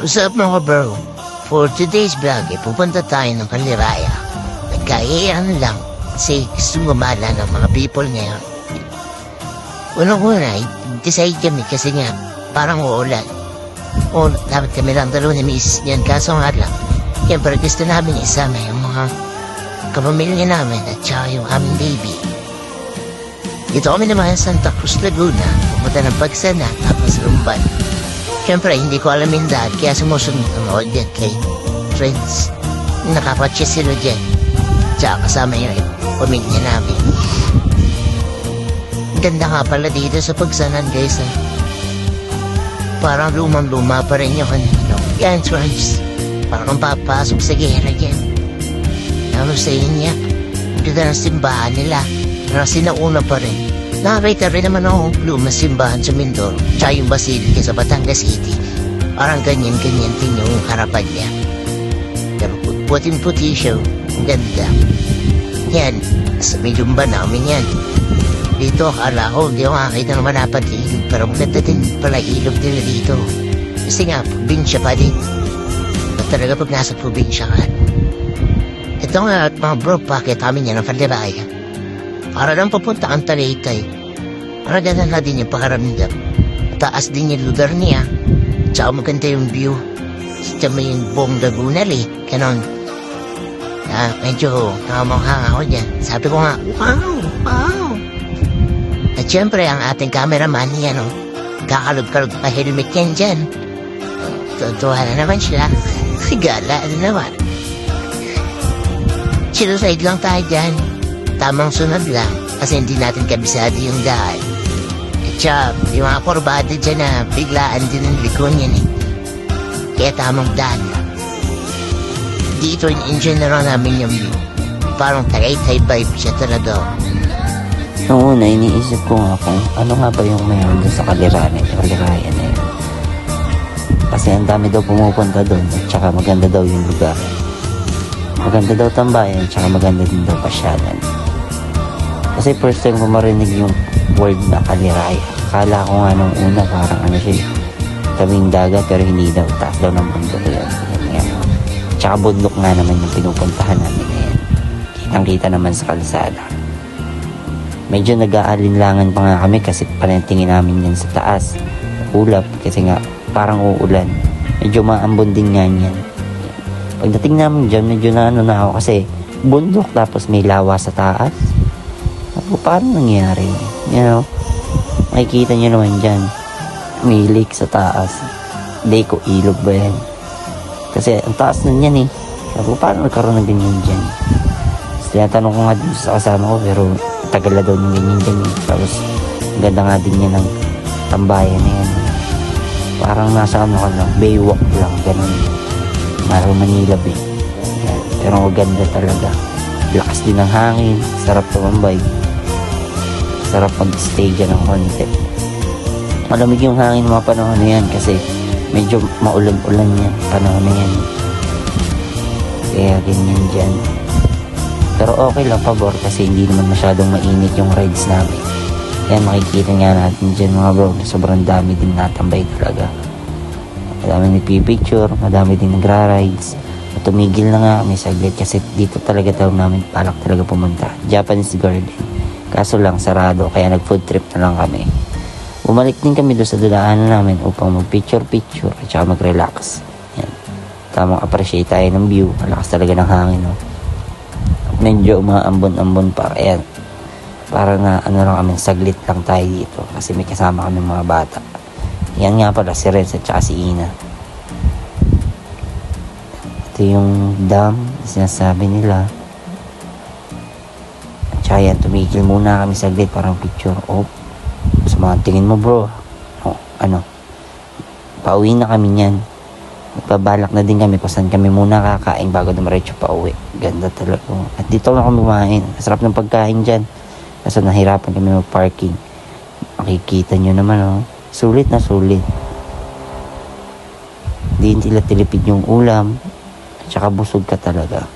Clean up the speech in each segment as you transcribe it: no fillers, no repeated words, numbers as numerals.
What's up mga bro? For today's vlog, pupunta tayo ng Panliraya. Nagkaiyan lang kasi gusto gumala ng mga people ngayon. Unang-una, decide kami kasi nga parang uulan. O dapat kami lang dalawa ni Miss yan, kaso nga lang. Siyempre gusto namin isama yung mga kapamilya namin at saka yung aming baby. Dito kami naman sa Santa Cruz, Laguna. Pumunta ng Pagsana tapos Lumban. Siyempre, hindi ko alam yung dahil, kaya sumusunod ako dyan kay friends. Nakapatya sila dyan. Tsaka kasama yung pamilya namin. Ganda nga pala dito sa Pagsanan, guys. Parang lumang-luma pa rin yung entrance. Parang papasok sa gera dyan. Ano sa inyo? Ganda ng simbahan nila. Parang sinauna pa rin. Nakakita rin naman ako lumang simbahan sa Mindoro, tsaka yung Basilica sa Batangas City. Parang ganyan-ganyan din yung harapan niya. Pero puting-puti siya, ang ganda. Yan, sa Midumba namin yan. Dito, akala ko, hindi ko makakita ng malapad ilog, pero maganda din pala ilog nila dito. Kasi nga, probinsya pa din. At talaga pag nasa probinsya ka. Ito nga at mga bro, pakit namin yan ng Panliraya. Para lang papunta ang Tagaytay. Para ganun na din yung pakaramdam. Taas din yung lugar niya. Tsaka maganda yung view. Sa may yung buong Laguna Lake. Ganon. Medyo nakamangha ako dyan. Sabi ko nga, wow. At syempre, ang ating cameraman yan, kakalog-kalog pa helmet yan dyan. Tutuwa na naman siya. Gala na naman. Chill-side lang tayo dyan. Tamang sunod lang kasi hindi natin kabisado yung daan. At siya, yung mga kurbado dyan na biglaan din ang likon yan eh. Kaya tamang daan lang. Dito in general namin yung view. Parang Tagaytay vibe siya talaga. Noong una, iniisip ko nga kung ano nga ba yung mayroon doon sa Kaliraya na yun. Kasi ang dami daw pumupunta doon at saka maganda daw yung lugar. Maganda daw tambayan at saka maganda din daw pasyalan. Kasi first time ko marinig yung word na Kaliraya. Akala ko nga nung una parang siya, tabing dagat pero hindi daw, taas daw ng bundok yan. Tsaka bundok nga naman yung pinupuntahan namin ngayon. Kitang-kita naman sa kalsada. Medyo nag-aalinlangan pa nga kami kasi panatingin namin yan sa taas. Ulap kasi nga parang uulan. Medyo maambon din nga yan. Pagdating namin dyan, medyo na ako kasi bundok tapos may lawa sa taas. Paano nangyari? Makikita nyo naman dyan. May lake sa taas. Lake o ilog ba yan? Kasi ang taas nun yan eh. Paano nagkaroon ng ganyan dyan? Tapos tinatanong ko nga dito sa kasama ko pero tagal na daw ng ganyan dyan eh. Tapos ganda nga din yan ng tambayan na yan. Parang nasa ka lang, Baywalk lang, ganun. Parang Manila Bay. Yan. Pero maganda talaga. Lakas din ng hangin. Sarap tumambay. Sarap mag-stay dyan ng konti. Malamig yung hangin mga panahon na yan kasi medyo maulan-ulan yan panahon na yan. Kaya ganyan dyan. Pero okay lang, pabor kasi hindi naman masyadong mainit yung rides namin. Kaya makikita nga natin dyan mga bro, sobrang dami din natambay talaga. Madami nagpipicture, madami din nagra-rides. Tumigil na nga kami saglit kasi dito talaga daw namin palak talaga pumunta. Japanese Garden. Kaso lang sarado kaya nag food trip na lang kami. Bumalik din kami doon sa dudaanan namin upang mag picture at saka mag relax. Yan. Tamang appreciate tayo ng view. Malakas talaga ng hangin. Medyo umaambon-ambon pa. Ayan. Para na lang kami saglit lang tayo dito kasi may kasama kami mga bata. Yan nga pala si Renz at saka si Ina. Ito yung dam sinasabi nila. Tsaka yan, tumigil muna kami saglit parang picture. Sa mga tingin mo bro, pauwi na kami niyan. Magbabalak na din kami kung saan kami muna kakain bago dumiretso pa uwi. Ganda talaga. At dito na kami kumain. Masarap ng pagkain dyan. Kasi nahirapan kami mag-parking. Makikita nyo naman sulit na sulit. Di nila tilipid yung ulam. Tsaka busog ka talaga.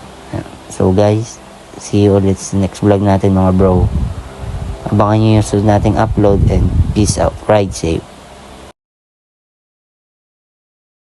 So guys, see you ulit sa next vlog natin mga bro. Abangan nyo yung sunod nating upload and peace out. Ride safe.